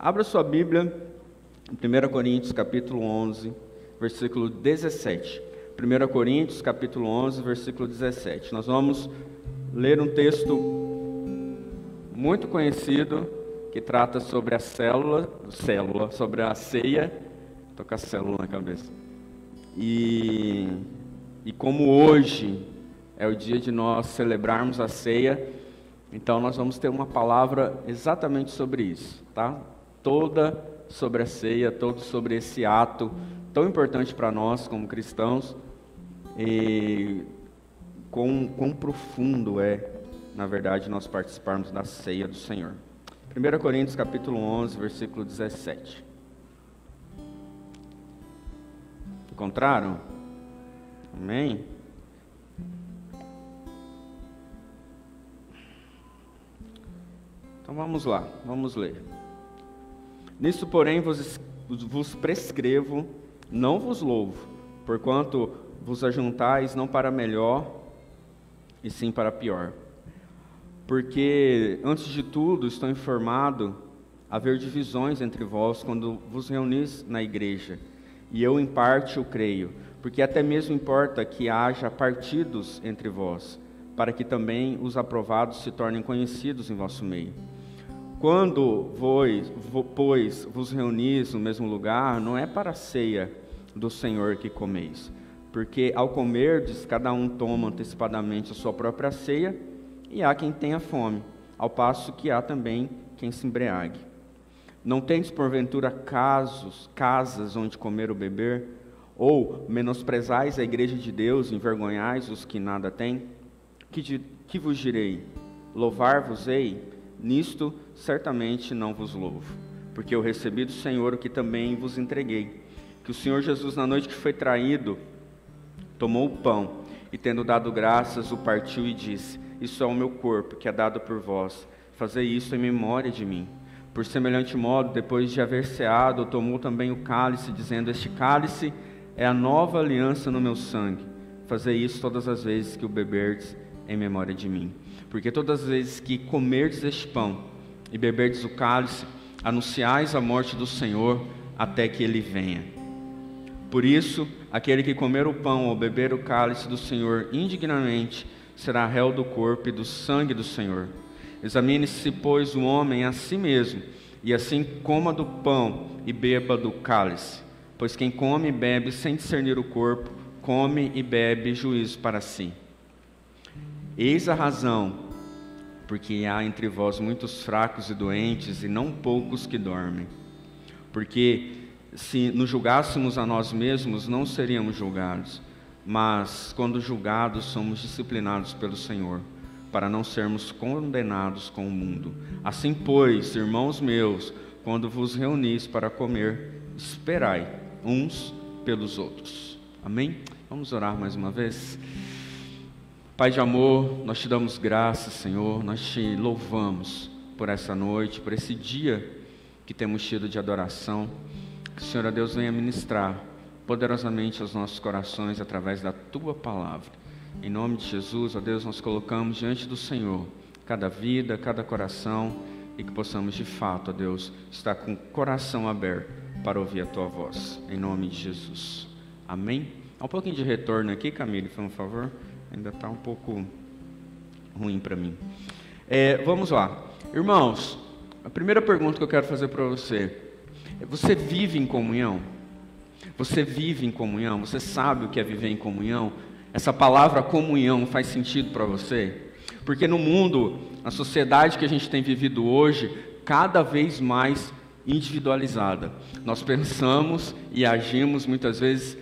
Abra sua Bíblia em 1 Coríntios capítulo 11, versículo 17. 1 Coríntios capítulo 11, versículo 17. Nós vamos ler um texto muito conhecido que trata sobre a sobre a ceia. Estou com a célula na cabeça. E como hoje é o dia de nós celebrarmos a ceia, então nós vamos ter uma palavra exatamente sobre isso, tá? Toda sobre a ceia, todo sobre esse ato tão importante para nós como cristãos, e quão profundo é, na verdade, nós participarmos da ceia do Senhor. 1 Coríntios capítulo 11, versículo 17. Encontraram? Amém? Então vamos lá, vamos ler. Nisso, porém, vos prescrevo, não vos louvo, porquanto vos ajuntais não para melhor, e sim para pior. Porque, antes de tudo, estou informado haver divisões entre vós quando vos reunis na igreja, e eu em parte o creio, porque até mesmo importa que haja partidos entre vós, para que também os aprovados se tornem conhecidos em vosso meio. Quando pois vos reunis no mesmo lugar, não é para a ceia do Senhor que comeis, porque ao comerdes, cada um toma antecipadamente a sua própria ceia, e há quem tenha fome, ao passo que há também quem se embriague. Não tendes porventura casas onde comer ou beber, ou menosprezais a igreja de Deus, envergonhais os que nada têm? Que vos direi? Louvar-vos-ei? Nisto certamente não vos louvo, porque eu recebi do Senhor o que também vos entreguei, que o Senhor Jesus, na noite que foi traído, tomou o pão, e tendo dado graças, o partiu e disse: isso é o meu corpo, que é dado por vós, fazei isso em memória de mim. Por semelhante modo, depois de haver ceado, tomou também o cálice, dizendo: este cálice é a nova aliança no meu sangue, fazei isso todas as vezes que o beberdes em memória de mim. Porque todas as vezes que comerdes este pão e beberdes o cálice, anunciais a morte do Senhor até que Ele venha. Por isso, aquele que comer o pão ou beber o cálice do Senhor indignamente, será réu do corpo e do sangue do Senhor. Examine-se, pois, o homem a si mesmo, e assim coma do pão e beba do cálice. Pois quem come e bebe sem discernir o corpo, come e bebe juízo para si. Eis a razão, porque há entre vós muitos fracos e doentes, e não poucos que dormem. Porque se nos julgássemos a nós mesmos, não seríamos julgados, mas quando julgados, somos disciplinados pelo Senhor, para não sermos condenados com o mundo. Assim, pois, irmãos meus, quando vos reunis para comer, esperai uns pelos outros. Amém? Vamos orar mais uma vez? Pai de amor, nós te damos graças, Senhor, nós te louvamos por essa noite, por esse dia que temos tido de adoração. Que o Senhor, Deus, venha ministrar poderosamente aos nossos corações através da Tua Palavra. Em nome de Jesus, ó Deus, nós colocamos diante do Senhor cada vida, cada coração, e que possamos de fato, ó Deus, estar com o coração aberto para ouvir a Tua voz. Em nome de Jesus. Amém? Há um pouquinho de retorno aqui, Camille, por favor. Ainda está um pouco ruim para mim. Vamos lá. Irmãos, a primeira pergunta que eu quero fazer para você é: você vive em comunhão? Você vive em comunhão? Você sabe o que é viver em comunhão? Essa palavra comunhão faz sentido para você? Porque no mundo, na sociedade que a gente tem vivido hoje, cada vez mais individualizada. Nós pensamos e agimos muitas vezes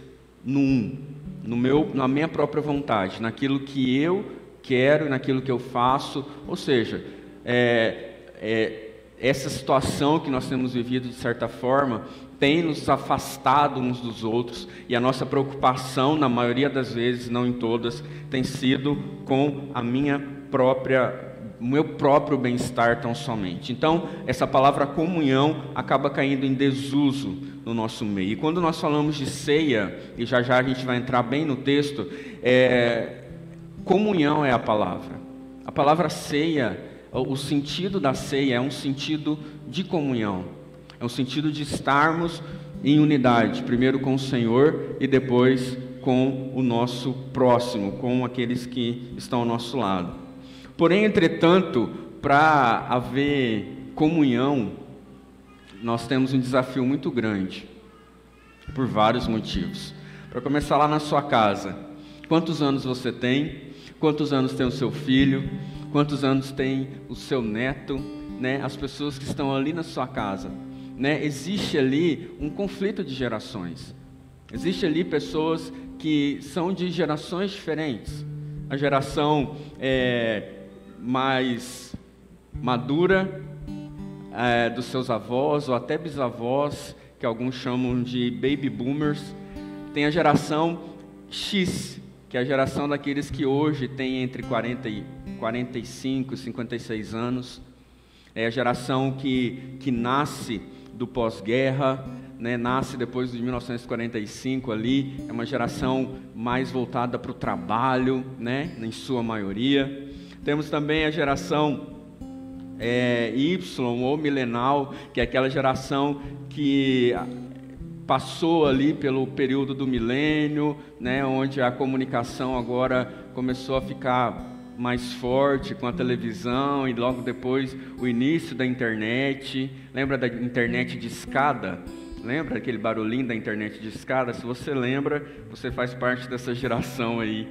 na minha própria vontade, naquilo que eu quero, naquilo que eu faço. Ou seja, essa situação que nós temos vivido, de certa forma, tem nos afastado uns dos outros, e a nossa preocupação, na maioria das vezes, não em todas, tem sido com o meu próprio bem-estar tão somente. Então, essa palavra comunhão acaba caindo em desuso no nosso meio. E quando nós falamos de ceia, e já já a gente vai entrar bem no texto, comunhão é a palavra. A palavra ceia, o sentido da ceia é um sentido de comunhão. É um sentido de estarmos em unidade, primeiro com o Senhor e depois com o nosso próximo, com aqueles que estão ao nosso lado. Porém, entretanto, para haver comunhão, nós temos um desafio muito grande, por vários motivos. Para começar, lá na sua casa, quantos anos você tem? Quantos anos tem o seu filho? Quantos anos tem o seu neto? Né? As pessoas que estão ali na sua casa. Né? Existe ali um conflito de gerações. Existe ali pessoas que são de gerações diferentes. A geração mais madura dos seus avós ou até bisavós, que alguns chamam de baby boomers. Tem a geração X, que é a geração daqueles que hoje têm entre 45 e 56 anos. É a geração que nasce do pós-guerra, né? Nasce depois de 1945 ali. É uma geração mais voltada para o trabalho, né? Em sua maioria. Temos também a geração Y ou milenal, que é aquela geração que passou ali pelo período do milênio, né, onde a comunicação agora começou a ficar mais forte com a televisão e logo depois o início da internet. Lembra da internet de escada? Lembra aquele barulhinho da internet de escada? Se você lembra, você faz parte dessa geração aí,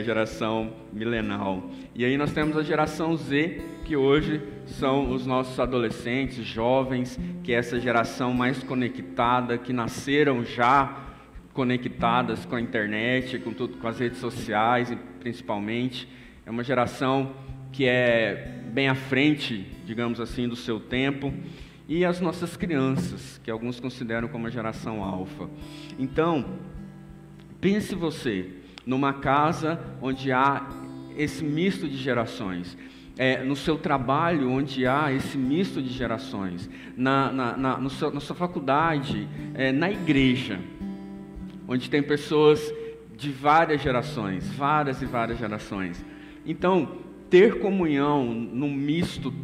geração milenal. E aí nós temos a geração Z, que hoje são os nossos adolescentes, jovens, que é essa geração mais conectada, que nasceram já conectadas com a internet, com tudo, com as redes sociais, principalmente. É uma geração que é bem à frente, digamos assim, do seu tempo. E as nossas crianças, que alguns consideram como a geração alfa. Então, pense você numa casa onde há esse misto de gerações. No seu trabalho, onde há esse misto de gerações, na sua faculdade, na igreja, onde tem pessoas de várias gerações, várias e várias gerações. Então, ter comunhão num misto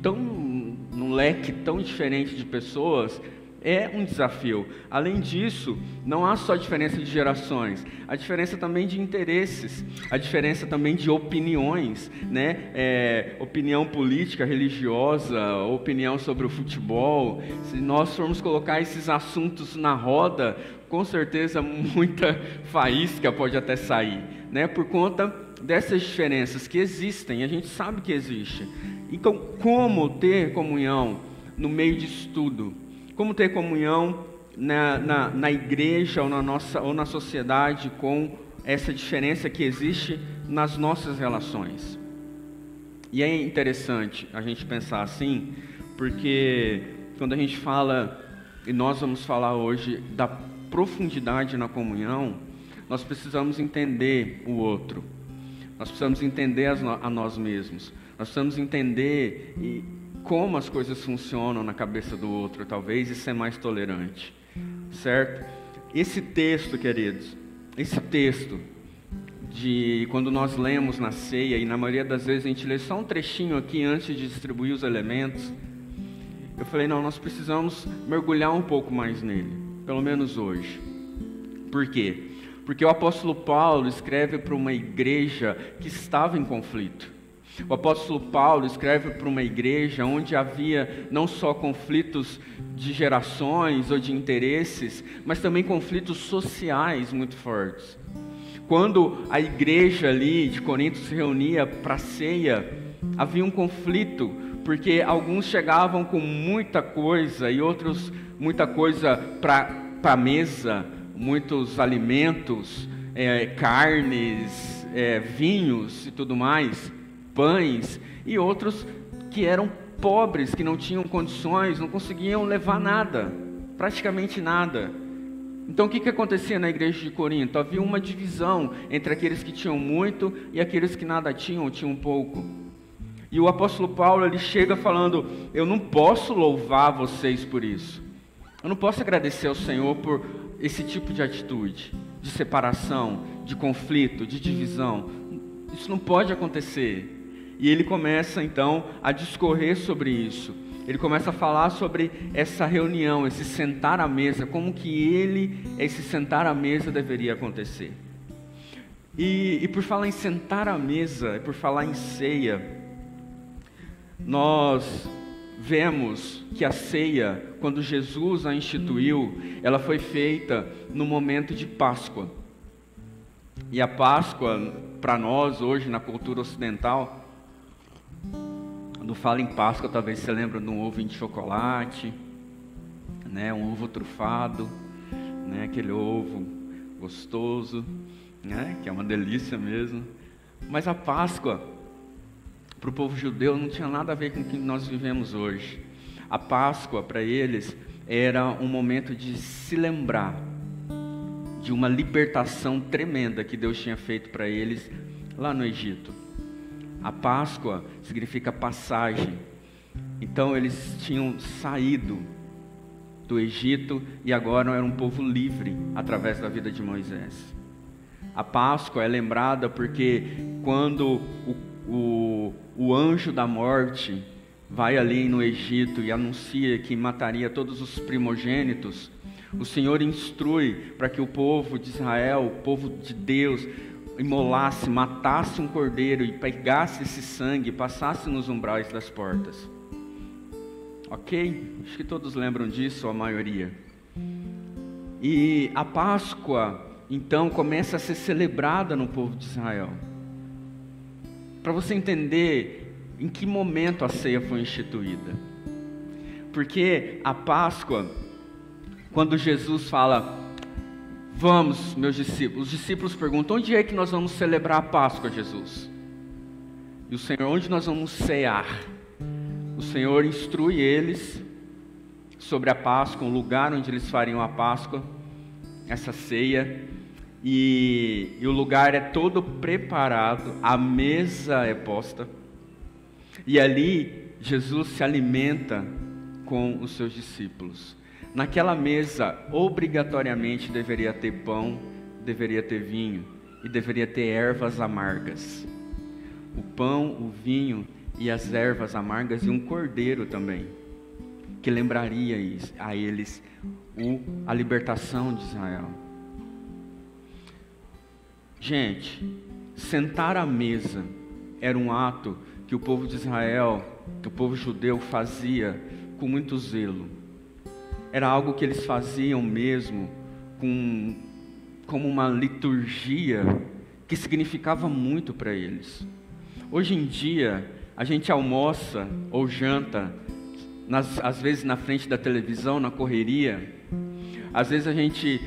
num leque tão diferente de pessoas, é um desafio. Além disso, não há só diferença de gerações, há diferença também de interesses, há diferença também de opiniões, né? Opinião política, religiosa, opinião sobre o futebol. Se nós formos colocar esses assuntos na roda, com certeza muita faísca pode até sair, né? Por conta dessas diferenças que existem, a gente sabe que existe. Então, como ter comunhão no meio de estudo? Como ter comunhão na igreja ou na sociedade com essa diferença que existe nas nossas relações? E é interessante a gente pensar assim, porque quando a gente fala, e nós vamos falar hoje da profundidade na comunhão, nós precisamos entender o outro, nós precisamos entender a nós mesmos, nós precisamos entender como as coisas funcionam na cabeça do outro, talvez, e ser mais tolerante, certo? Esse texto, queridos, esse texto de quando nós lemos na ceia, e na maioria das vezes a gente lê só um trechinho aqui antes de distribuir os elementos, eu falei, não, nós precisamos mergulhar um pouco mais nele, pelo menos hoje. Por quê? Porque o apóstolo Paulo escreve para uma igreja que estava em conflito. O apóstolo Paulo escreve para uma igreja onde havia não só conflitos de gerações ou de interesses, mas também conflitos sociais muito fortes. Quando a igreja ali de Corinto se reunia para a ceia, havia um conflito, porque alguns chegavam com muita coisa e outros muita coisa para a mesa, muitos alimentos, carnes, vinhos e tudo mais, pães, e outros que eram pobres, que não tinham condições, não conseguiam levar nada, praticamente nada. Então o que acontecia na igreja de Corinto? Havia uma divisão entre aqueles que tinham muito e aqueles que nada tinham, ou tinham pouco. E o apóstolo Paulo, ele chega falando, eu não posso louvar vocês por isso, eu não posso agradecer ao Senhor por esse tipo de atitude, de separação, de conflito, de divisão. Isso não pode acontecer. E ele começa então a discorrer sobre isso. ele começa a falar sobre essa reunião, esse sentar à mesa, como que esse sentar à mesa deveria acontecer. E por falar em sentar à mesa, por falar em ceia, nós vemos que a ceia, quando Jesus a instituiu, ela foi feita no momento de Páscoa. E a Páscoa, para nós hoje na cultura ocidental, quando fala em Páscoa, talvez você lembre de um ovo de chocolate, né, um ovo trufado, né, aquele ovo gostoso, né, que é uma delícia mesmo. Mas a Páscoa, para o povo judeu, não tinha nada a ver com o que nós vivemos hoje. A Páscoa, para eles, era um momento de se lembrar de uma libertação tremenda que Deus tinha feito para eles lá no Egito. A Páscoa significa passagem. Então eles tinham saído do Egito e agora eram um povo livre através da vida de Moisés. A Páscoa é lembrada porque quando o anjo da morte vai ali no Egito e anuncia que mataria todos os primogênitos, o Senhor instrui para que o povo de Israel, o povo de Deus, imolasse, matasse um cordeiro e pegasse esse sangue e passasse nos umbrais das portas. Ok? Acho que todos lembram disso, a maioria. E a Páscoa, então, começa a ser celebrada no povo de Israel. Para você entender em que momento a ceia foi instituída. Porque a Páscoa, quando Jesus fala: vamos, meus discípulos, os discípulos perguntam: onde é que nós vamos celebrar a Páscoa, Jesus? E o Senhor: onde nós vamos cear? O Senhor instrui eles sobre a Páscoa, o lugar onde eles fariam a Páscoa, essa ceia, e o lugar é todo preparado, a mesa é posta, e ali Jesus se alimenta com os seus discípulos. Naquela mesa, obrigatoriamente deveria ter pão, deveria ter vinho e deveria ter ervas amargas. O pão, o vinho e as ervas amargas e um cordeiro também, que lembraria a eles a libertação de Israel. Gente, sentar à mesa era um ato que o povo de Israel, que o povo judeu fazia com muito zelo. Era algo que eles faziam mesmo como uma liturgia que significava muito para eles. Hoje em dia, a gente almoça ou janta, às vezes na frente da televisão, na correria. Às vezes a gente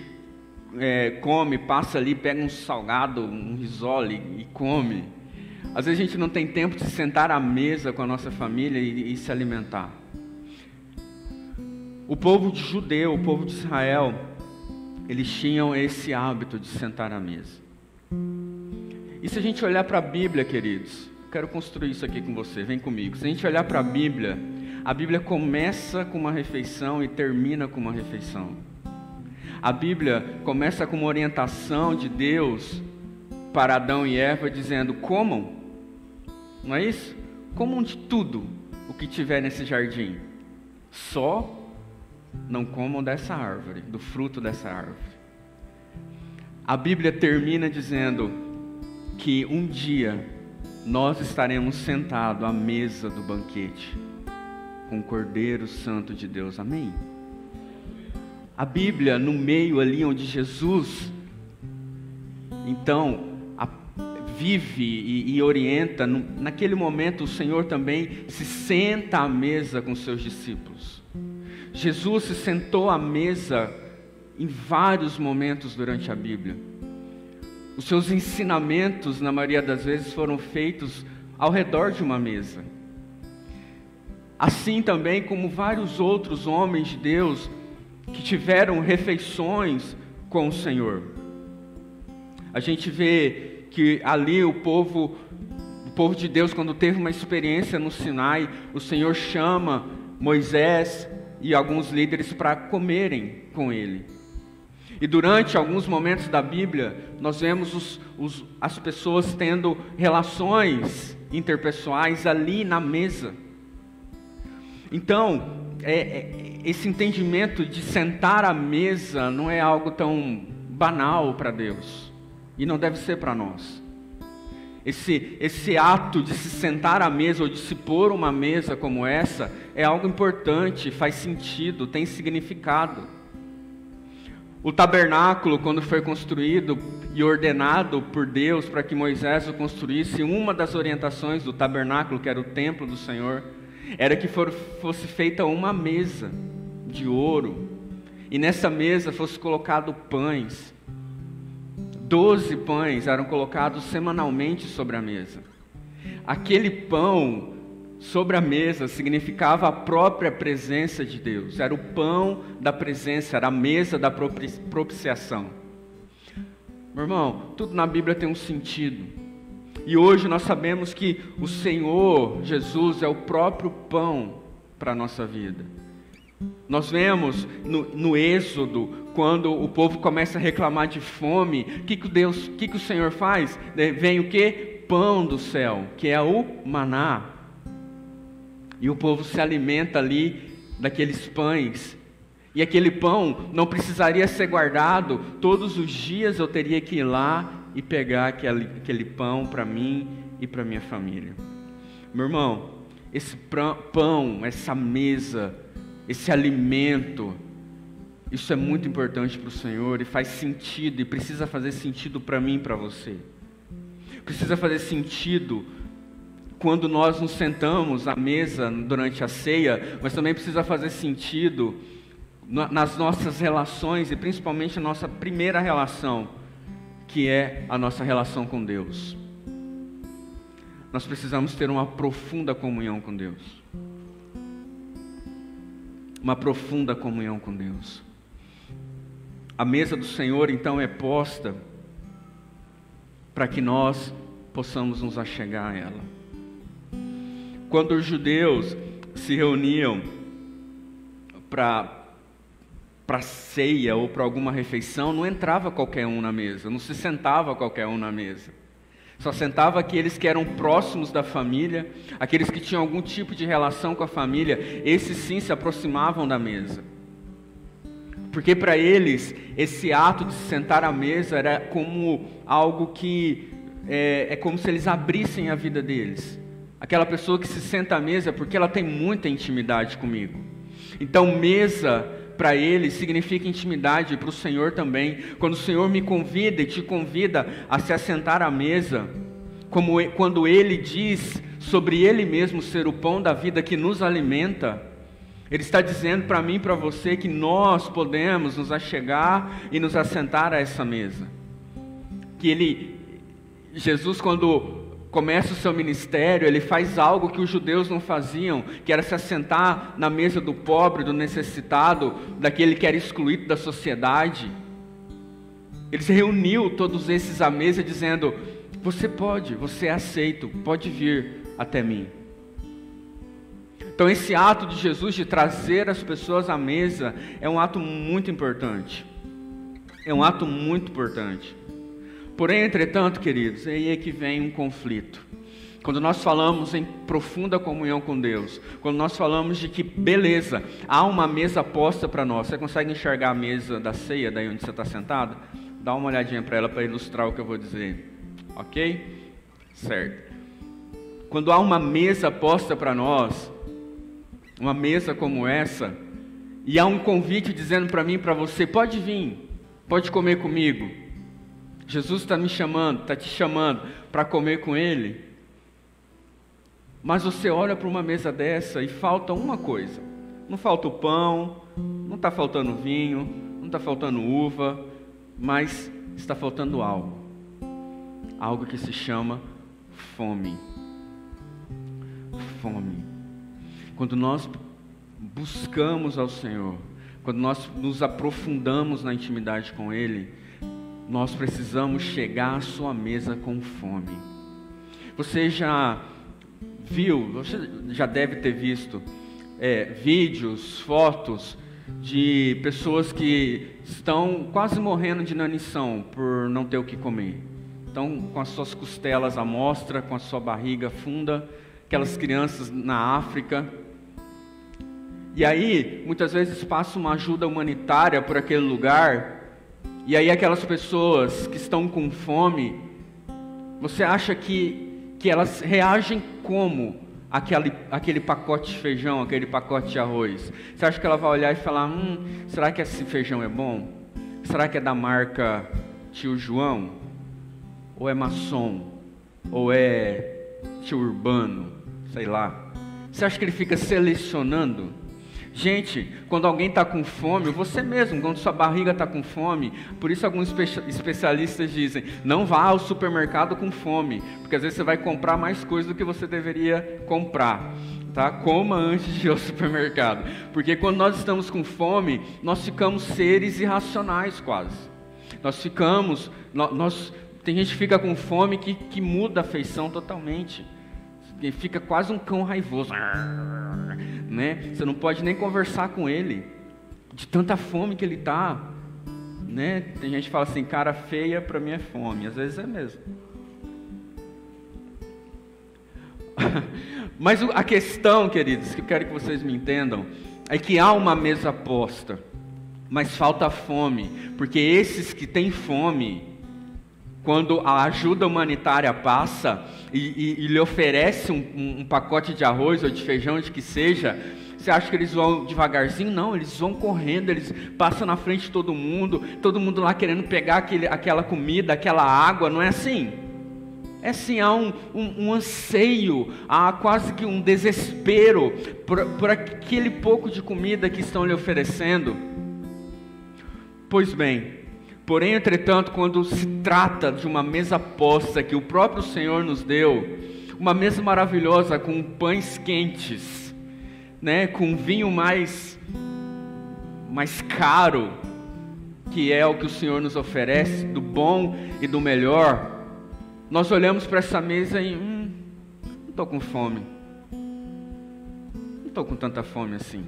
come, passa ali, pega um salgado, um risole e come. Às vezes a gente não tem tempo de sentar à mesa com a nossa família e se alimentar. O povo judeu, o povo de Israel, eles tinham esse hábito de sentar à mesa. E se a gente olhar para a Bíblia, queridos, quero construir isso aqui com você, vem comigo. Se a gente olhar para a Bíblia começa com uma refeição e termina com uma refeição. A Bíblia começa com uma orientação de Deus para Adão e Eva, dizendo: comam, não é isso? Comam de tudo o que tiver nesse jardim, só não comam dessa árvore, do fruto dessa árvore. A Bíblia termina dizendo que um dia nós estaremos sentados à mesa do banquete com o Cordeiro Santo de Deus. Amém? A Bíblia, no meio ali onde Jesus, então, vive e orienta, naquele momento o Senhor também se senta à mesa com seus discípulos. Jesus se sentou à mesa em vários momentos durante a Bíblia. Os seus ensinamentos, na maioria das vezes, foram feitos ao redor de uma mesa. Assim também como vários outros homens de Deus que tiveram refeições com o Senhor. A gente vê que ali o povo de Deus, quando teve uma experiência no Sinai, o Senhor chama Moisés e alguns líderes para comerem com ele. E durante alguns momentos da Bíblia, nós vemos as pessoas tendo relações interpessoais ali na mesa. Então, esse entendimento de sentar à mesa não é algo tão banal para Deus, e não deve ser para nós. Esse ato de se sentar à mesa, ou de se pôr uma mesa como essa, é algo importante, faz sentido, tem significado. O tabernáculo, quando foi construído e ordenado por Deus para que Moisés o construísse, uma das orientações do tabernáculo, que era o templo do Senhor, era que fosse feita uma mesa de ouro, e nessa mesa fosse colocado pães. 12 pães eram colocados semanalmente sobre a mesa. Aquele pão sobre a mesa significava a própria presença de Deus. Era o pão da presença, era a mesa da propiciação. Meu irmão, tudo na Bíblia tem um sentido. E hoje nós sabemos que o Senhor Jesus é o próprio pão para a nossa vida. Nós vemos no Êxodo, quando o povo começa a reclamar de fome, o que o Senhor faz? Vem o quê? Pão do céu, que é o maná. E o povo se alimenta ali daqueles pães. E aquele pão não precisaria ser guardado. Todos os dias eu teria que ir lá e pegar aquele pão para mim e para minha família. Meu irmão, esse pão, essa mesa, esse alimento, isso é muito importante para o Senhor e faz sentido, e precisa fazer sentido para mim e para você. Precisa fazer sentido quando nós nos sentamos à mesa durante a ceia, mas também precisa fazer sentido nas nossas relações, e principalmente a nossa primeira relação, que é a nossa relação com Deus. Nós precisamos ter uma profunda comunhão com Deus. Uma profunda comunhão com Deus. A mesa do Senhor então é posta para que nós possamos nos achegar a ela. Quando os judeus se reuniam para ceia ou para alguma refeição, não entrava qualquer um na mesa, não se sentava qualquer um na mesa. Só sentava aqueles que eram próximos da família, aqueles que tinham algum tipo de relação com a família, esses sim se aproximavam da mesa. Porque para eles, esse ato de se sentar à mesa era como algo que é como se eles abrissem a vida deles. Aquela pessoa que se senta à mesa porque ela tem muita intimidade comigo. Então mesa para ele significa intimidade, para o Senhor também. Quando o Senhor me convida e te convida a se assentar à mesa, quando Ele diz sobre Ele mesmo ser o pão da vida que nos alimenta, Ele está dizendo para mim e para você que nós podemos nos achegar e nos assentar a essa mesa. Jesus, quando começa o seu ministério, ele faz algo que os judeus não faziam, que era se assentar na mesa do pobre, do necessitado, daquele que era excluído da sociedade. Ele se reuniu todos esses à mesa dizendo: você é aceito, pode vir até mim. Então esse ato de Jesus de trazer as pessoas à mesa é um ato muito importante. É um ato muito importante. Porém, entretanto, queridos, aí é que vem um conflito. Quando nós falamos em profunda comunhão com Deus, quando nós falamos de que, beleza, há uma mesa posta para nós. Você consegue enxergar a mesa da ceia, daí onde você está sentado? Dá uma olhadinha para ela para ilustrar o que eu vou dizer. Ok? Certo. Quando há uma mesa posta para nós, uma mesa como essa, e há um convite dizendo para mim e para você: pode vir, pode comer comigo. Jesus está me chamando, está te chamando para comer com Ele. Mas você olha para uma mesa dessa e falta uma coisa. Não falta o pão, não está faltando vinho, não está faltando uva, mas está faltando algo. Algo que se chama fome. Fome. Quando nós buscamos ao Senhor, quando nós nos aprofundamos na intimidade com Ele, nós precisamos chegar à sua mesa com fome. Você já viu, você já deve ter visto vídeos, fotos de pessoas que estão quase morrendo de inanição por não ter o que comer. Estão com as suas costelas à mostra, com a sua barriga funda, aquelas crianças na África. E aí, muitas vezes passa uma ajuda humanitária por aquele lugar, e aí aquelas pessoas que estão com fome, você acha que elas reagem como aquele pacote de feijão, aquele pacote de arroz? Você acha que ela vai olhar e falar, será que esse feijão é bom? Será que é da marca Tio João? Ou é maçom? Ou é Tio Urbano? Sei lá. Você acha que ele fica selecionando? Gente, quando alguém está com fome, você mesmo, quando sua barriga está com fome, por isso alguns especialistas dizem, não vá ao supermercado com fome, porque às vezes você vai comprar mais coisas do que você deveria comprar, tá? Coma antes de ir ao supermercado, porque quando nós estamos com fome, nós ficamos seres irracionais quase, tem gente que fica com fome que muda a feição totalmente, que fica quase um cão raivoso, né? Você não pode nem conversar com ele, de tanta fome que ele está, né? Tem gente que fala assim, cara feia para mim é fome, às vezes é mesmo. Mas a questão, queridos, que eu quero que vocês me entendam, é que há uma mesa posta, mas falta fome, porque esses que têm fome, quando a ajuda humanitária passa e lhe oferece um pacote de arroz ou de feijão, de que seja, você acha que eles vão devagarzinho? Não, eles vão correndo, eles passam na frente de todo mundo lá querendo pegar aquela comida, aquela água, não é assim? É assim, há um anseio, há quase que um desespero por aquele pouco de comida que estão lhe oferecendo. Pois bem, porém, entretanto, quando se trata de uma mesa posta que o próprio Senhor nos deu, uma mesa maravilhosa com pães quentes, né, com vinho mais caro, que é o que o Senhor nos oferece, do bom e do melhor, nós olhamos para essa mesa e não estou com fome, não estou com tanta fome assim.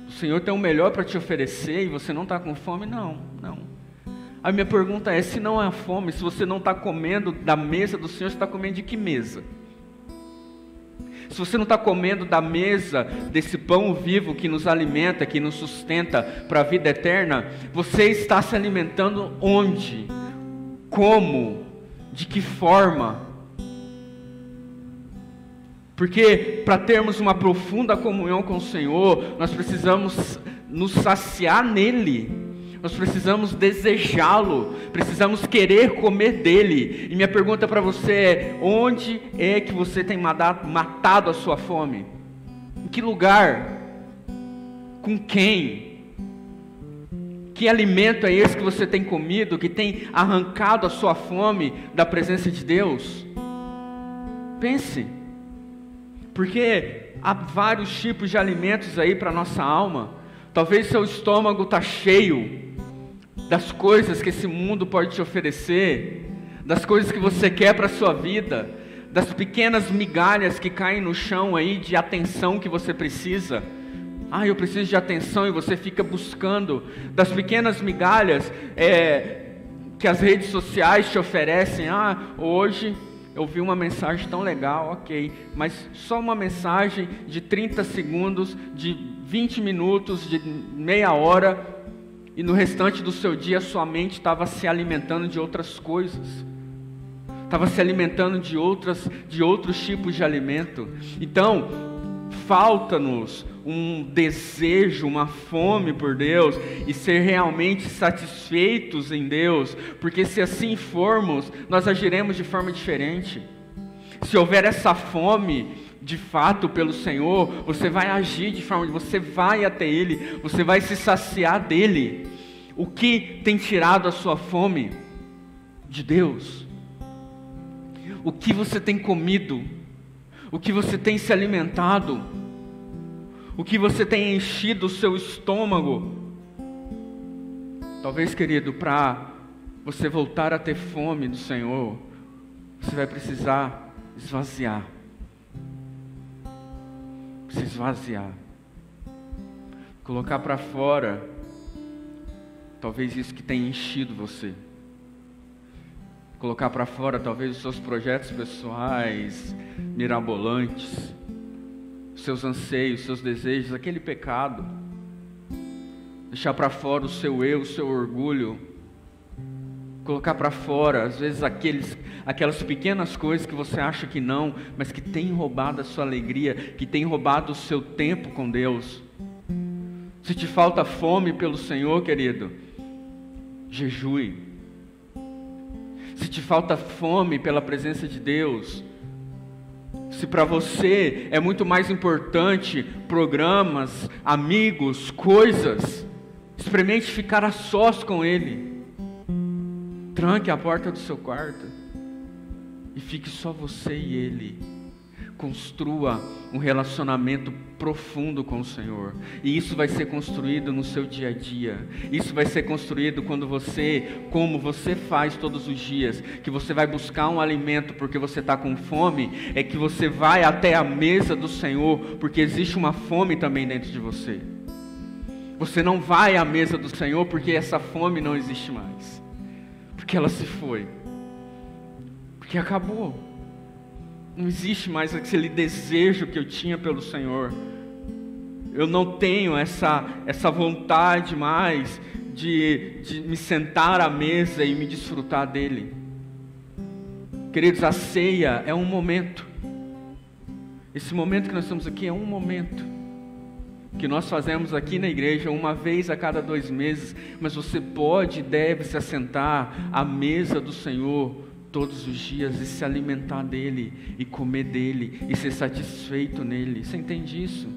O Senhor tem o melhor para te oferecer e você não está com fome? Não. A minha pergunta é, se não há fome, se você não está comendo da mesa do Senhor, você está comendo de que mesa? Se você não está comendo da mesa desse pão vivo que nos alimenta, que nos sustenta para a vida eterna, você está se alimentando onde? Como? De que forma? Porque para termos uma profunda comunhão com o Senhor, nós precisamos nos saciar nele, nós precisamos desejá-lo, precisamos querer comer dele. E minha pergunta para você é, onde é que você tem matado a sua fome? Em que lugar? Com quem? Que alimento é esse que você tem comido, que tem arrancado a sua fome da presença de Deus? Pense. Porque há vários tipos de alimentos aí para a nossa alma. Talvez seu estômago está cheio das coisas que esse mundo pode te oferecer, das coisas que você quer para a sua vida, das pequenas migalhas que caem no chão aí de atenção que você precisa. Eu preciso de atenção, e você fica buscando das pequenas migalhas que as redes sociais te oferecem. Hoje eu vi uma mensagem tão legal, ok, mas só uma mensagem de 30 segundos, de 20 minutos, de meia hora, e no restante do seu dia sua mente estava se alimentando de outras coisas, estava se alimentando de outros tipos de alimento. Então, falta-nos um desejo, uma fome por Deus, e ser realmente satisfeitos em Deus, porque se assim formos, nós agiremos de forma diferente. Se houver essa fome, de fato, pelo Senhor, você vai agir de forma, você vai até Ele, você vai se saciar dEle. O que tem tirado a sua fome? De Deus. O que você tem comido? O que você tem se alimentado? O que você tem enchido o seu estômago? Talvez, querido, para você voltar a ter fome do Senhor, você vai precisar esvaziar. Se esvaziar. Colocar para fora, talvez isso que tem enchido você. Colocar para fora, talvez, os seus projetos pessoais, mirabolantes. os seus anseios, os seus desejos, aquele pecado. Deixar para fora o seu eu, o seu orgulho. Colocar para fora, às vezes, aquelas pequenas coisas que você acha que não, mas que tem roubado a sua alegria, que tem roubado o seu tempo com Deus. Se te falta fome pelo Senhor, querido, jejue. Se te falta fome pela presença de Deus, se para você é muito mais importante programas, amigos, coisas, experimente ficar a sós com Ele. Tranque a porta do seu quarto e fique só você e Ele. Construa um relacionamento profundo com o Senhor. E isso vai ser construído no seu dia a dia. Isso vai ser construído quando você, como você faz todos os dias, que você vai buscar um alimento porque você está com fome, é que você vai até a mesa do Senhor, porque existe uma fome também dentro de você. Você não vai à mesa do Senhor porque essa fome não existe mais. Porque ela se foi. Porque acabou. Não existe mais aquele desejo que eu tinha pelo Senhor. Eu não tenho essa vontade mais de me sentar à mesa e me desfrutar dele. Queridos, a ceia é um momento. Esse momento que nós estamos aqui é um momento que nós fazemos aqui na igreja uma vez a cada 2 meses, mas você pode e deve se assentar à mesa do Senhor todos os dias e se alimentar dele, e comer dele, e ser satisfeito nele. Você entende isso?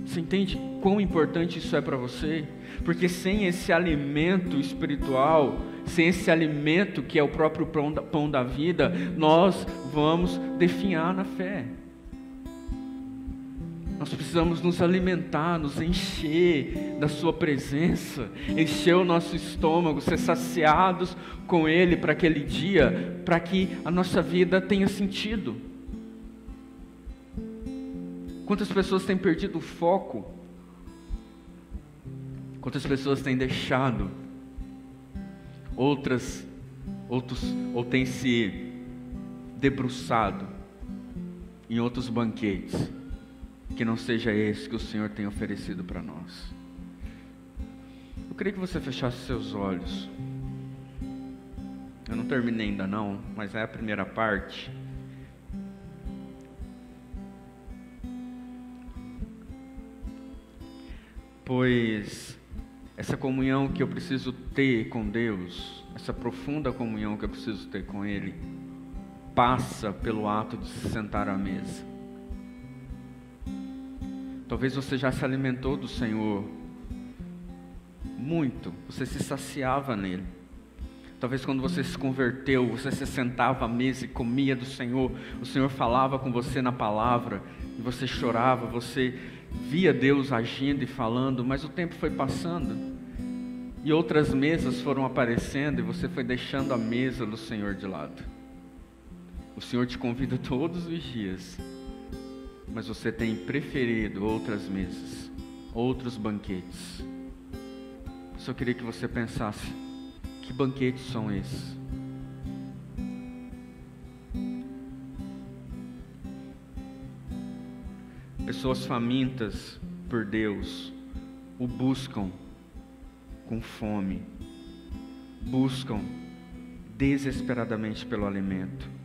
Você entende quão importante isso é para você? Porque sem esse alimento espiritual, sem esse alimento que é o próprio pão da vida, nós vamos definhar na fé. Nós precisamos nos alimentar, nos encher da sua presença, encher o nosso estômago, ser saciados com Ele para aquele dia, para que a nossa vida tenha sentido. Quantas pessoas têm perdido o foco? Quantas pessoas têm deixado? Outros ou têm se debruçado em outros banquetes que não seja esse que o Senhor tem oferecido para nós. Eu queria que você fechasse seus olhos. Eu não terminei ainda não, mas é a primeira parte. Pois essa comunhão que eu preciso ter com Deus, essa profunda comunhão que eu preciso ter com Ele, passa pelo ato de se sentar à mesa. Talvez você já se alimentou do Senhor muito, você se saciava nele. Talvez quando você se converteu, você se sentava à mesa e comia do Senhor, o Senhor falava com você na palavra, e você chorava, você via Deus agindo e falando, mas o tempo foi passando, e outras mesas foram aparecendo, e você foi deixando a mesa do Senhor de lado. O Senhor te convida todos os dias, mas você tem preferido outras mesas, outros banquetes. Eu só queria que você pensasse, que banquetes são esses? Pessoas famintas por Deus, o buscam com fome, buscam desesperadamente pelo alimento.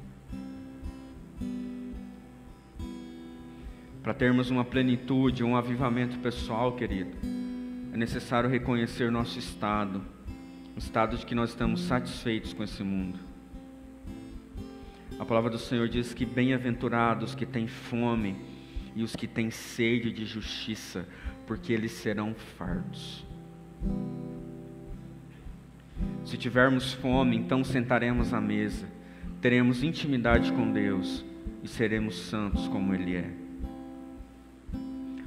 Para termos uma plenitude, um avivamento pessoal, querido, é necessário reconhecer nosso estado, o estado de que nós estamos satisfeitos com esse mundo. A palavra do Senhor diz que bem-aventurados que têm fome e os que têm sede de justiça, porque eles serão fartos. Se tivermos fome, então sentaremos à mesa, teremos intimidade com Deus e seremos santos como Ele é.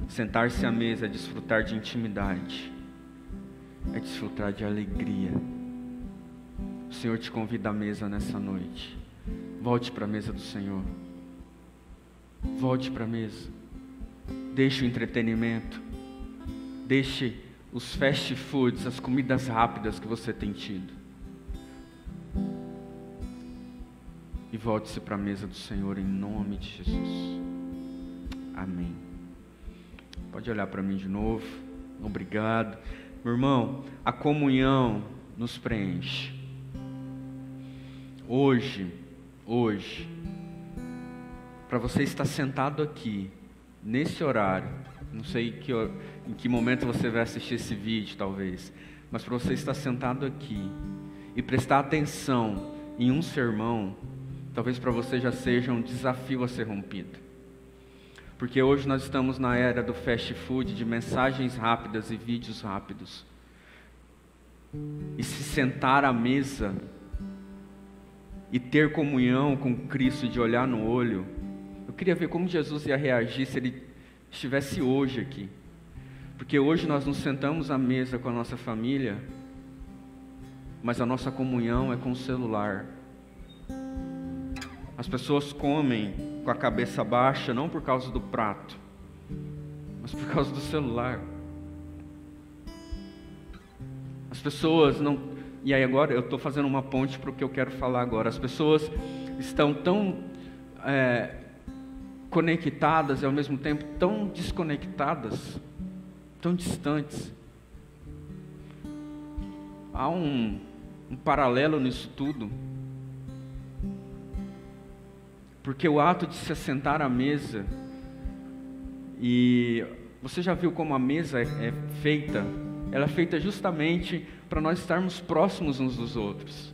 Sentar-se à mesa é desfrutar de intimidade, é desfrutar de alegria. O Senhor te convida à mesa nessa noite. Volte para a mesa do Senhor. Volte para a mesa. Deixe o entretenimento. Deixe os fast foods, as comidas rápidas que você tem tido. E volte-se para a mesa do Senhor em nome de Jesus. Amém. Pode olhar para mim de novo. Obrigado. Meu irmão, a comunhão nos preenche. Hoje, para você estar sentado aqui, nesse horário, não sei em que momento você vai assistir esse vídeo, talvez, mas para você estar sentado aqui e prestar atenção em um sermão, talvez para você já seja um desafio a ser rompido. Porque hoje nós estamos na era do fast food, de mensagens rápidas e vídeos rápidos. E se sentar à mesa e ter comunhão com Cristo, de olhar no olho, eu queria ver como Jesus ia reagir se Ele estivesse hoje aqui. Porque hoje nós nos sentamos à mesa com a nossa família, mas a nossa comunhão é com o celular. As pessoas comem com a cabeça baixa, não por causa do prato, mas por causa do celular. As pessoas não... E aí agora eu estou fazendo uma ponte para o que eu quero falar agora. As pessoas estão tão conectadas e ao mesmo tempo tão desconectadas, tão distantes. Há um paralelo nisso tudo. Porque o ato de se assentar à mesa, e você já viu como a mesa é feita? Ela é feita justamente para nós estarmos próximos uns dos outros.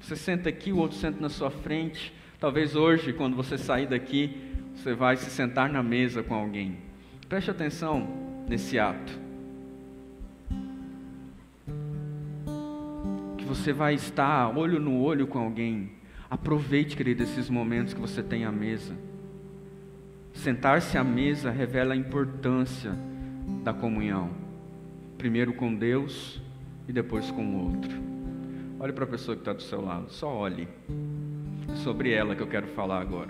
Você senta aqui, o outro senta na sua frente. Talvez hoje, quando você sair daqui, você vai se sentar na mesa com alguém. Preste atenção nesse ato. Que você vai estar olho no olho com alguém. Aproveite, querido, esses momentos que você tem à mesa. Sentar-se à mesa revela a importância da comunhão. Primeiro com Deus e depois com o outro. Olhe para a pessoa que está do seu lado, só olhe. É sobre ela que eu quero falar agora.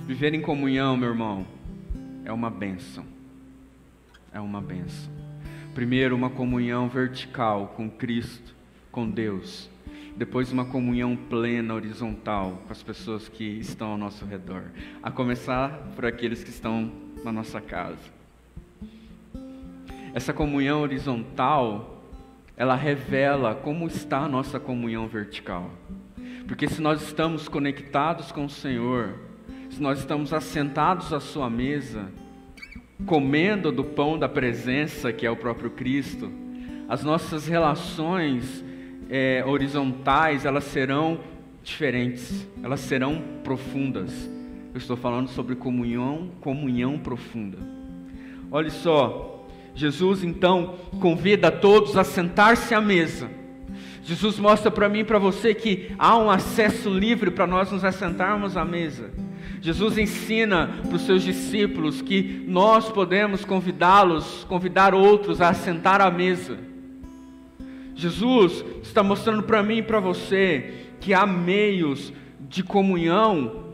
Viver em comunhão, meu irmão, é uma bênção. É uma bênção. Primeiro, uma comunhão vertical com Cristo, com Deus. Depois, uma comunhão plena, horizontal, com as pessoas que estão ao nosso redor. A começar por aqueles que estão na nossa casa. Essa comunhão horizontal, ela revela como está a nossa comunhão vertical. Porque se nós estamos conectados com o Senhor, se nós estamos assentados à sua mesa, comendo do pão da presença, que é o próprio Cristo, as nossas relações horizontais, elas serão diferentes, elas serão profundas. Eu estou falando sobre comunhão profunda. Olha só, Jesus então convida a todos a sentar-se à mesa. Jesus mostra para mim e para você que há um acesso livre para nós nos assentarmos à mesa. Jesus ensina para os seus discípulos que nós podemos convidar outros a assentar à mesa. Jesus está mostrando para mim e para você que há meios de comunhão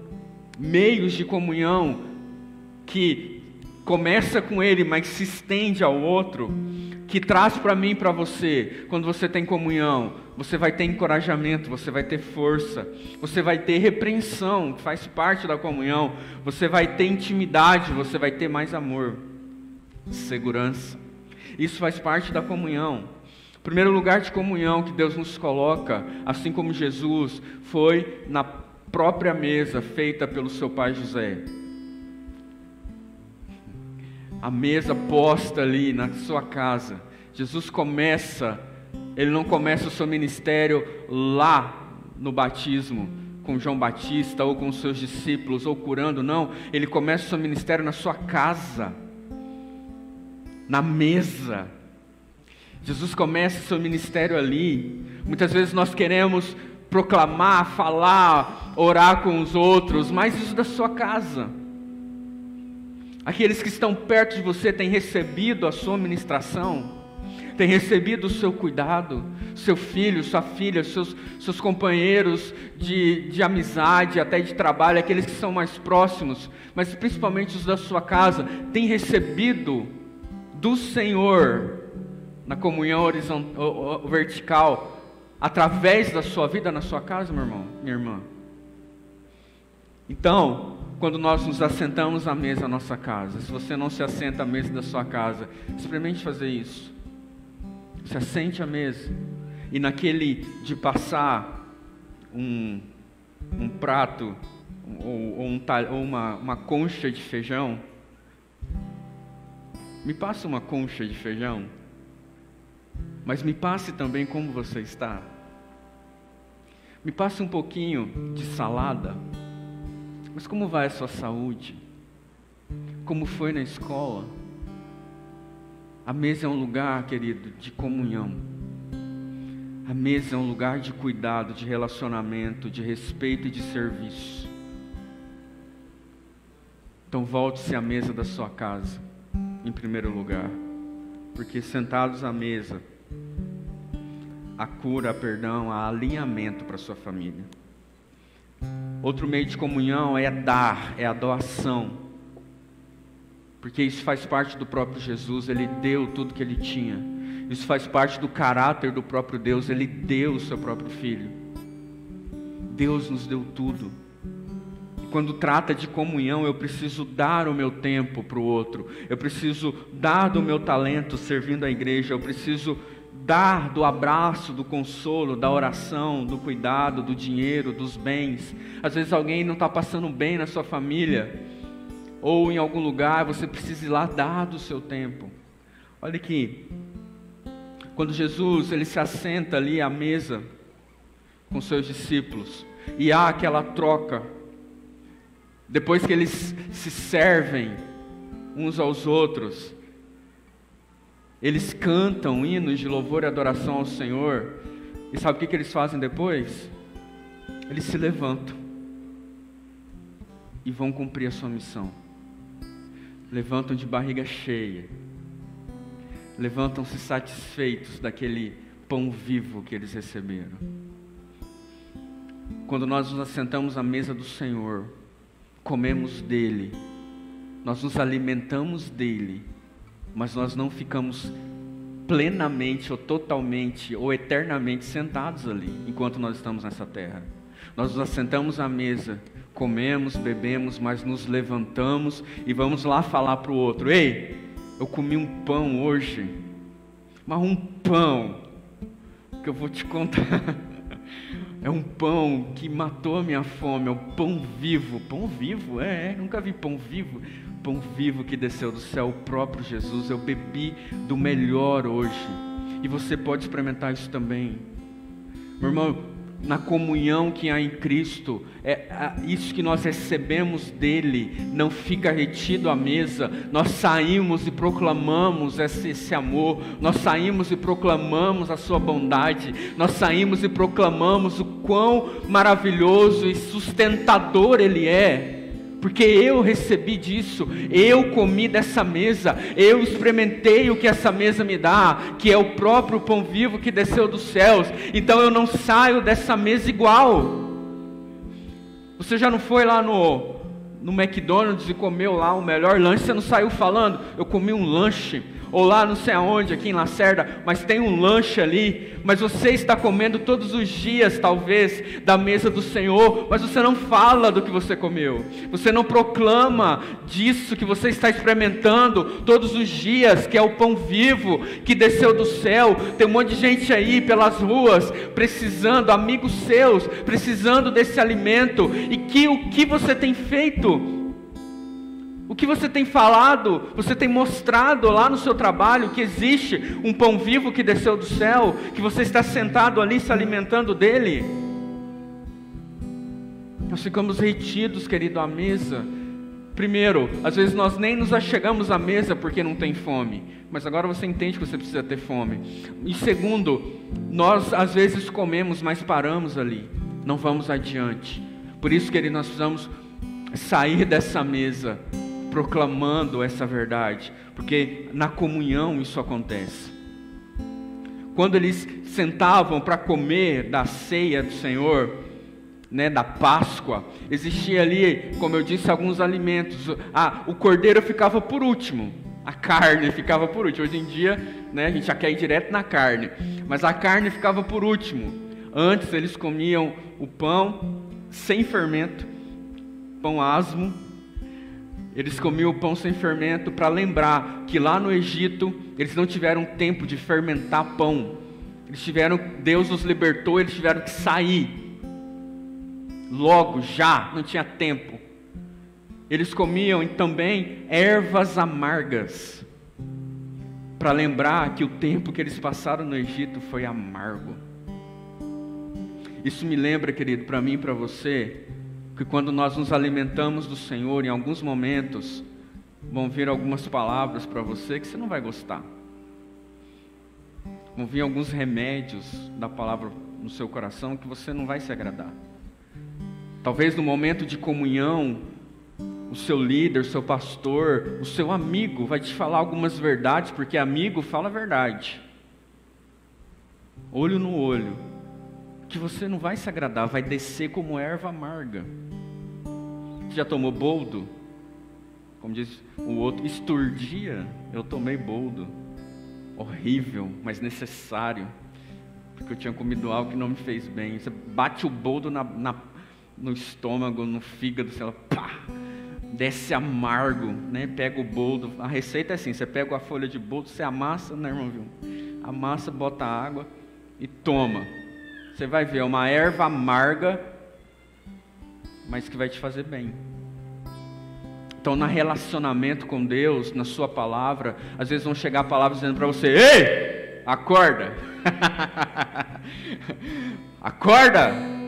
que começa com ele, mas se estende ao outro, que traz para mim e para você. Quando você tem comunhão, você vai ter encorajamento, você vai ter força, você vai ter repreensão, que faz parte da comunhão, você vai ter intimidade, você vai ter mais amor, segurança. Isso faz parte da comunhão. O primeiro lugar de comunhão que Deus nos coloca, assim como Jesus, foi na própria mesa feita pelo seu pai José. A mesa posta ali na sua casa. Jesus ele não começa o seu ministério lá no batismo, com João Batista ou com os seus discípulos, ou curando, não. Ele começa o seu ministério na sua casa, na mesa. Jesus começa o seu ministério ali. Muitas vezes nós queremos proclamar, falar, orar com os outros, mas isso da sua casa. Aqueles que estão perto de você têm recebido a sua ministração, têm recebido o seu cuidado, seu filho, sua filha, seus companheiros de amizade, até de trabalho, aqueles que são mais próximos, mas principalmente os da sua casa, têm recebido do Senhor na comunhão vertical, através da sua vida na sua casa, meu irmão, minha irmã. Então, quando nós nos assentamos à mesa da nossa casa, se você não se assenta à mesa da sua casa, experimente fazer isso. Se assente à mesa, e naquele de passar um prato, ou uma concha de feijão, me passe uma concha de feijão, mas me passe também como você está. Me passe um pouquinho de salada, mas como vai a sua saúde? Como foi na escola? A mesa é um lugar, querido, de comunhão. A mesa é um lugar de cuidado, de relacionamento, de respeito e de serviço. Então volte-se à mesa da sua casa, em primeiro lugar, porque sentados à mesa, há cura, há perdão, há alinhamento para a sua família. Outro meio de comunhão é dar, é a doação, porque isso faz parte do próprio Jesus. Ele deu tudo que Ele tinha. Isso faz parte do caráter do próprio Deus. Ele deu o seu próprio Filho. Deus nos deu tudo. Quando trata de comunhão, eu preciso dar o meu tempo para o outro. Eu preciso dar do meu talento servindo a igreja. Eu preciso dar do abraço, do consolo, da oração, do cuidado, do dinheiro, dos bens. Às vezes alguém não está passando bem na sua família, ou em algum lugar, você precisa ir lá dar do seu tempo. Olha aqui, quando Jesus ele se assenta ali à mesa com seus discípulos, e há aquela troca, depois que eles se servem uns aos outros, eles cantam hinos de louvor e adoração ao Senhor, e sabe o que eles fazem depois? Eles se levantam e vão cumprir a sua missão. Levantam de barriga cheia, levantam-se satisfeitos daquele pão vivo que eles receberam. Quando nós nos assentamos à mesa do Senhor, comemos dele, nós nos alimentamos dele, mas nós não ficamos plenamente ou totalmente ou eternamente sentados ali, enquanto nós estamos nessa terra. Nós nos assentamos à mesa, comemos, bebemos, mas nos levantamos e vamos lá falar para o outro: ei, eu comi um pão hoje, mas um pão que eu vou te contar. É um pão que matou a minha fome, é um pão vivo. Pão vivo? Nunca vi pão vivo. Pão vivo que desceu do céu, o próprio Jesus. Eu bebi do melhor hoje, e você pode experimentar isso também. Meu irmão, na comunhão que há em Cristo, isso que nós recebemos dele não fica retido à mesa. Nós saímos e proclamamos esse amor, nós saímos e proclamamos a sua bondade, nós saímos e proclamamos o quão maravilhoso e sustentador ele é. Porque eu recebi disso, eu comi dessa mesa, eu experimentei o que essa mesa me dá, que é o próprio pão vivo que desceu dos céus. Então eu não saio dessa mesa igual. Você já não foi lá no McDonald's e comeu lá o melhor lanche? Você não saiu falando: eu comi um lanche, ou lá não sei aonde, aqui em Lacerda, mas tem um lanche ali. Mas você está comendo todos os dias, talvez, da mesa do Senhor, mas você não fala do que você comeu, você não proclama disso que você está experimentando todos os dias, que é o pão vivo que desceu do céu. Tem um monte de gente aí pelas ruas, precisando, amigos seus, precisando desse alimento. E o que você tem feito? O que você tem falado? Você tem mostrado lá no seu trabalho que existe um pão vivo que desceu do céu, que você está sentado ali se alimentando dele? Nós ficamos retidos, querido, à mesa. Primeiro, às vezes nós nem nos achegamos à mesa porque não tem fome, mas agora você entende que você precisa ter fome. E segundo, nós às vezes comemos, mas paramos ali, não vamos adiante. Por isso, querido, nós precisamos sair dessa mesa proclamando essa verdade, porque na comunhão isso acontece. Quando eles sentavam para comer da ceia do Senhor, da Páscoa, existia ali, como eu disse, alguns alimentos. O cordeiro ficava por último, A carne ficava por último. Hoje em dia, né, a gente já quer ir direto na carne. Mas a carne ficava por último. Antes eles comiam o pão sem fermento, pão asmo. Eles comiam o pão sem fermento para lembrar que lá no Egito eles não tiveram tempo de fermentar pão. Deus os libertou, eles tiveram que sair. Logo, já, não tinha tempo. Eles comiam também ervas amargas, para lembrar que o tempo que eles passaram no Egito foi amargo. Isso me lembra, querido, para mim e para você, que quando nós nos alimentamos do Senhor, em alguns momentos, vão vir algumas palavras para você que você não vai gostar. Vão vir alguns remédios da palavra no seu coração que você não vai se agradar. Talvez no momento de comunhão, o seu líder, o seu pastor, o seu amigo vai te falar algumas verdades, porque amigo fala a verdade. Olho no olho. Que você não vai se agradar, vai descer como erva amarga. Você já tomou boldo? Como diz o outro, esturdia. Eu tomei boldo. Horrível, mas necessário. Porque eu tinha comido algo que não me fez bem. Você bate o boldo no estômago, no fígado, sei lá, pá! Desce amargo, né? Pega o boldo. A receita é assim: você pega a folha de boldo, você amassa, né, irmão? Amassa, bota água e toma. Você vai ver, é uma erva amarga, mas que vai te fazer bem. Então, no relacionamento com Deus, na sua palavra, às vezes vão chegar palavras dizendo para você: ei, acorda! Acorda!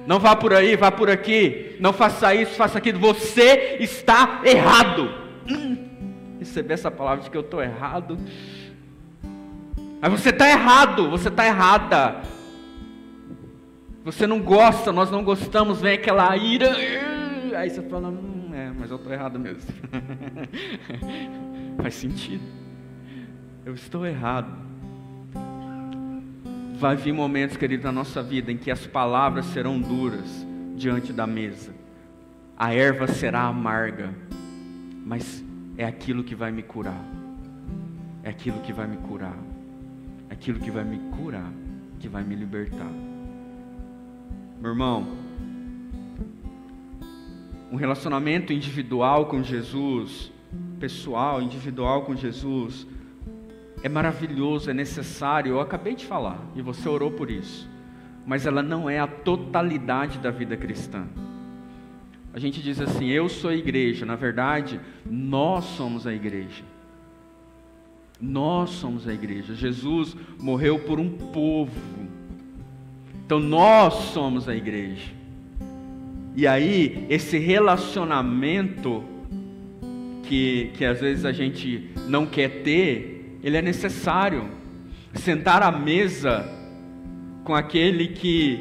Não vá por aí, vá por aqui. Não faça isso, faça aquilo. Você está errado. Receber essa palavra de que eu estou errado. Mas você está errado, você está errada. Você não gosta, nós não gostamos, vem aquela ira. Aí você fala, mas eu estou errado mesmo. Faz sentido. Eu estou errado. Vai vir momentos, querido, na nossa vida em que as palavras serão duras diante da mesa. A erva será amarga, mas é aquilo que vai me curar. É aquilo que vai me curar. É aquilo que vai me curar, que vai me libertar. Meu irmão, um relacionamento individual com Jesus, pessoal, individual com Jesus, é maravilhoso, é necessário. Eu acabei de falar e você orou por isso, mas ela não é a totalidade da vida cristã. A gente diz assim: eu sou a igreja. Na verdade, nós somos a igreja. Nós somos a igreja. Jesus morreu por um povo, então nós somos a igreja. E aí, esse relacionamento que às vezes a gente não quer ter, ele é necessário. Sentar à mesa com aquele que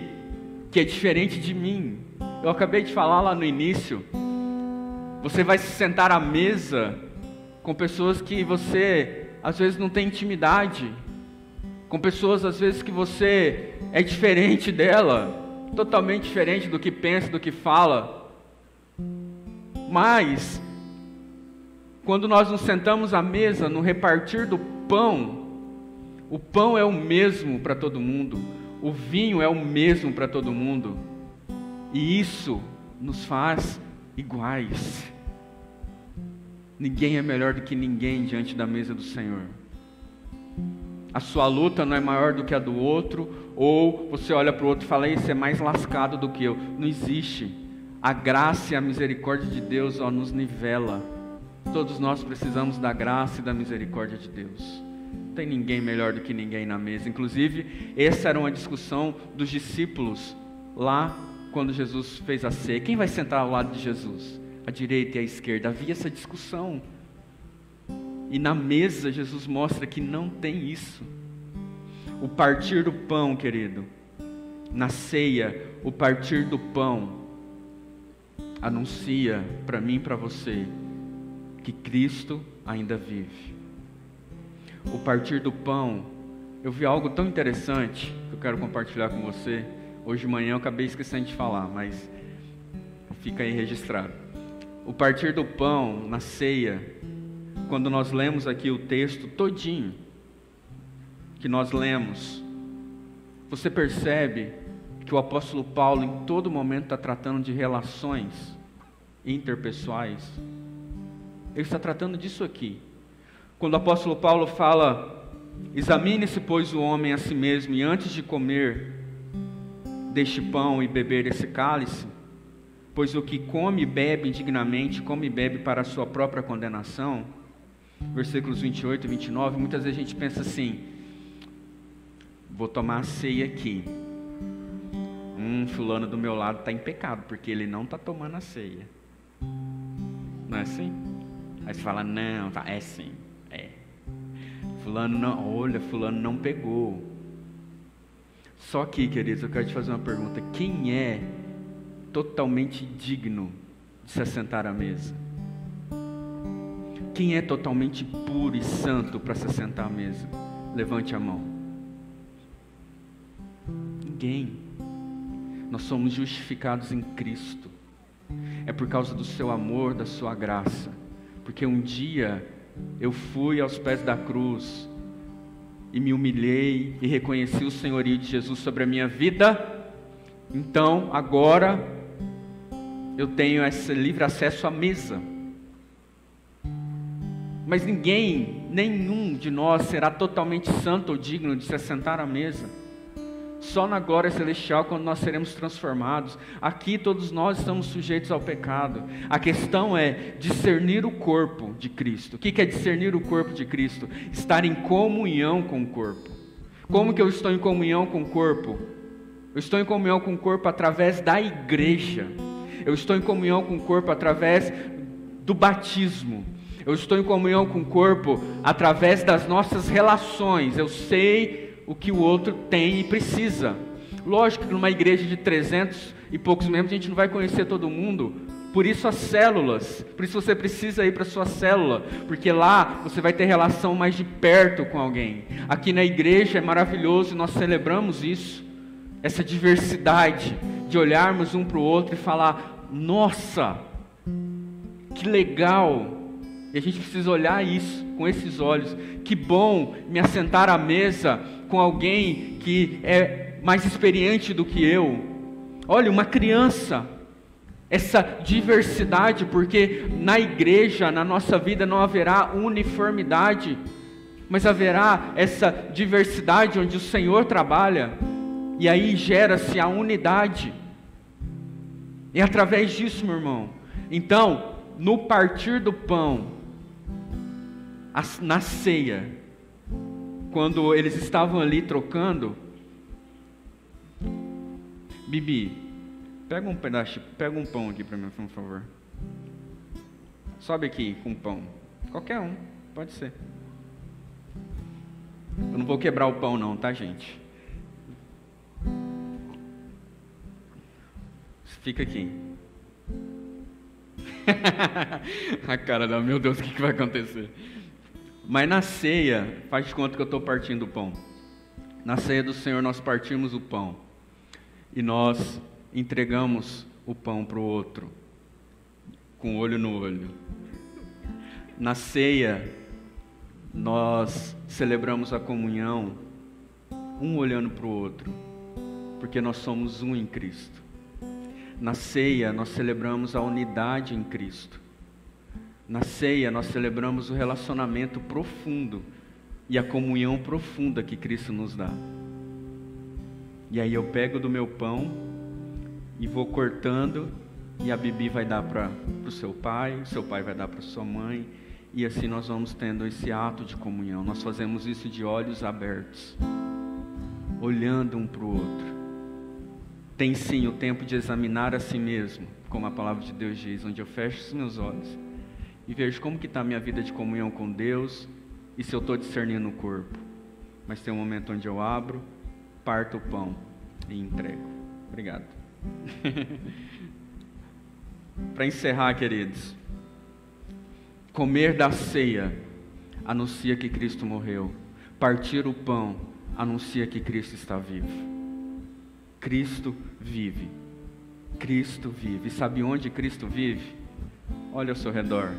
é diferente de mim. Eu acabei de falar lá no início. Você vai se sentar à mesa com pessoas que você às vezes não tem intimidade, com pessoas às vezes que você é diferente dela, totalmente diferente do que pensa, do que fala. Mas quando nós nos sentamos à mesa, no repartir do pão, o pão é o mesmo para todo mundo, o vinho é o mesmo para todo mundo, e isso nos faz iguais. Ninguém é melhor do que ninguém diante da mesa do Senhor. A sua luta não é maior do que a do outro, ou você olha para o outro e fala: esse é mais lascado do que eu. Não existe. A graça e a misericórdia de Deus nos nivela. Todos nós precisamos da graça e da misericórdia de Deus. Não tem ninguém melhor do que ninguém na mesa. Inclusive, essa era uma discussão dos discípulos lá quando Jesus fez a ceia. Quem vai sentar ao lado de Jesus? A direita e a esquerda. Havia essa discussão. E na mesa Jesus mostra que não tem isso. O partir do pão, querido, na ceia, o partir do pão anuncia para mim e para você que Cristo ainda vive. O partir do pão, eu vi algo tão interessante que eu quero compartilhar com você. Hoje de manhã eu acabei esquecendo de falar, mas fica aí registrado. O partir do pão na ceia quando nós lemos aqui o texto todinho, que nós lemos, você percebe que o apóstolo Paulo em todo momento está tratando de relações interpessoais. Ele está tratando disso aqui. Quando o apóstolo Paulo fala: examine-se, pois, o homem a si mesmo, e antes de comer deste pão e beber esse cálice, pois o que come e bebe indignamente, come e bebe para a sua própria condenação. Versículos 28 e 29, muitas vezes a gente pensa assim: vou tomar a ceia aqui, fulano do meu lado está em pecado, porque ele não está tomando a ceia. Não é assim? Aí você fala: não, tá, é sim, é. Fulano não, olha, fulano não pegou. Só que, queridos, eu quero te fazer uma pergunta: quem é totalmente digno de se assentar à mesa? Quem é totalmente puro e santo para se assentar à mesa? Levante a mão. Ninguém. Nós somos justificados em Cristo. É por causa do seu amor, da sua graça. Porque um dia eu fui aos pés da cruz e me humilhei e reconheci o senhorio de Jesus sobre a minha vida. Então, agora eu tenho esse livre acesso à mesa. Mas nenhum de nós será totalmente santo ou digno de se assentar à mesa. Só na glória celestial, quando nós seremos transformados. Aqui todos nós estamos sujeitos ao pecado. A questão é discernir o corpo de Cristo. O que é discernir o corpo de Cristo? Estar em comunhão com o corpo. Como que eu estou em comunhão com o corpo? Eu estou em comunhão com o corpo através da igreja. Eu estou em comunhão com o corpo através do batismo. Eu estou em comunhão com o corpo através das nossas relações. Eu sei o que o outro tem e precisa. Lógico que numa igreja de 300 e poucos membros a gente não vai conhecer todo mundo. Por isso as células, por isso você precisa ir para a sua célula, porque lá você vai ter relação mais de perto com alguém. Aqui na igreja é maravilhoso e nós celebramos isso, essa diversidade de olharmos um para o outro e falar: nossa, que legal. E a gente precisa olhar isso com esses olhos. Que bom me assentar à mesa com alguém que é mais experiente do que eu. Olha, uma criança. Essa diversidade, porque na igreja, na nossa vida, não haverá uniformidade, mas haverá essa diversidade onde o Senhor trabalha. E aí gera-se a unidade. E através disso, meu irmão, então, no partir do pão, na ceia, quando eles estavam ali trocando, Bibi, pega um pedaço, pega um pão aqui para mim, por favor. Sobe aqui com pão, qualquer um, pode ser. Eu não vou quebrar o pão não, tá, gente? Fica aqui. A cara dela, meu Deus, o que vai acontecer? Mas na ceia, faz de conta que eu estou partindo o pão. Na ceia do Senhor nós partimos o pão e nós entregamos o pão para o outro, com olho no olho. Na ceia nós celebramos a comunhão, um olhando para o outro, porque nós somos um em Cristo. Na ceia nós celebramos a unidade em Cristo. Na ceia nós celebramos o relacionamento profundo e a comunhão profunda que Cristo nos dá. E aí eu pego do meu pão e vou cortando, e a Bibi vai dar para o seu pai vai dar para sua mãe, e assim nós vamos tendo esse ato de comunhão. Nós fazemos isso de olhos abertos, olhando um para o outro. Tem sim o tempo de examinar a si mesmo, como a palavra de Deus diz, onde eu fecho os meus olhos e vejo como que está a minha vida de comunhão com Deus e se eu estou discernindo o corpo. Mas tem um momento onde eu abro, parto o pão e entrego. Obrigado. Para encerrar, queridos, comer da ceia anuncia que Cristo morreu. Partir o pão anuncia que Cristo está vivo. Cristo vive. Cristo vive. E sabe onde Cristo vive? Olha ao seu redor.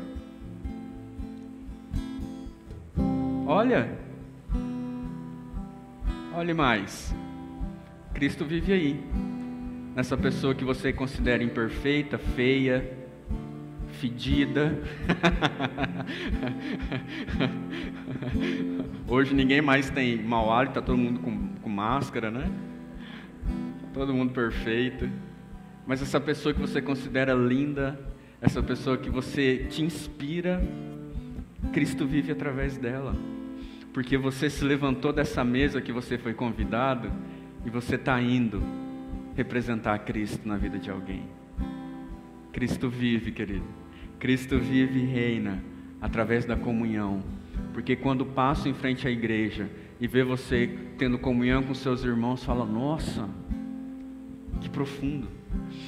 olha mais. Cristo vive aí, nessa pessoa que você considera imperfeita, feia, fedida. Hoje ninguém mais tem mau hálito, está todo mundo com máscara, né? Todo mundo perfeito. Mas essa pessoa que você considera linda, essa pessoa que você te inspira, Cristo vive através dela. Porque você se levantou dessa mesa que você foi convidado e você está indo representar Cristo na vida de alguém. Cristo vive, querido. Cristo vive e reina através da comunhão. Porque quando passo em frente à igreja e vê você tendo comunhão com seus irmãos, fala, nossa, que profundo.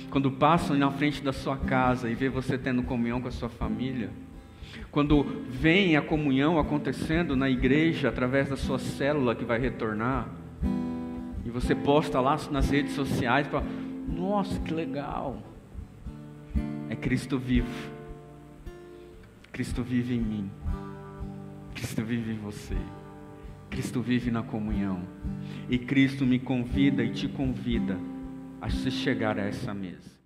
Quando passam na frente da sua casa e vê você tendo comunhão com a sua família, quando vem a comunhão acontecendo na igreja através da sua célula que vai retornar, e você posta lá nas redes sociais, fala, nossa, que legal. É Cristo vivo. Cristo vive em mim. Cristo vive em você. Cristo vive na comunhão. E Cristo me convida e te convida a se chegar a essa mesa.